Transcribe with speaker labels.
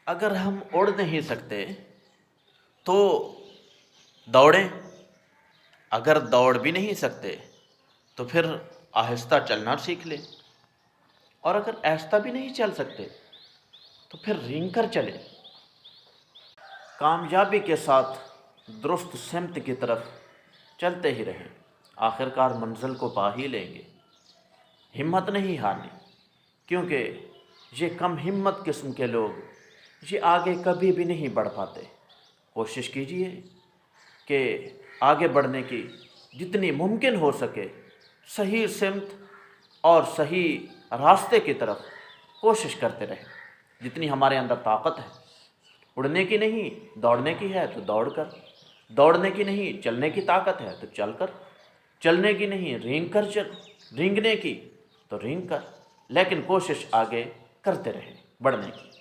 Speaker 1: अगर हम उड़ नहीं सकते तो दौड़ें, अगर दौड़ भी नहीं सकते तो फिर आहिस्ता चलना सीख लें, और अगर आहिस्ता भी नहीं चल सकते तो फिर रेंग कर चलें। कामयाबी के साथ दुरुस्त सिमत की तरफ चलते ही रहें, आखिरकार मंजिल को पा ही लेंगे। हिम्मत नहीं हारनी, क्योंकि ये कम हिम्मत किस्म के लोग ये आगे कभी भी नहीं बढ़ पाते। कोशिश कीजिए कि आगे बढ़ने की जितनी मुमकिन हो सके सही सिमत और सही रास्ते की तरफ कोशिश करते रहें। जितनी हमारे अंदर ताकत है, उड़ने की नहीं दौड़ने की है तो दौड़ कर, दौड़ने की नहीं चलने की ताकत है तो चल कर, चलने की नहीं रेंग कर चल, रेंगने की तो रेंग कर, लेकिन कोशिश आगे करते रहें बढ़ने की।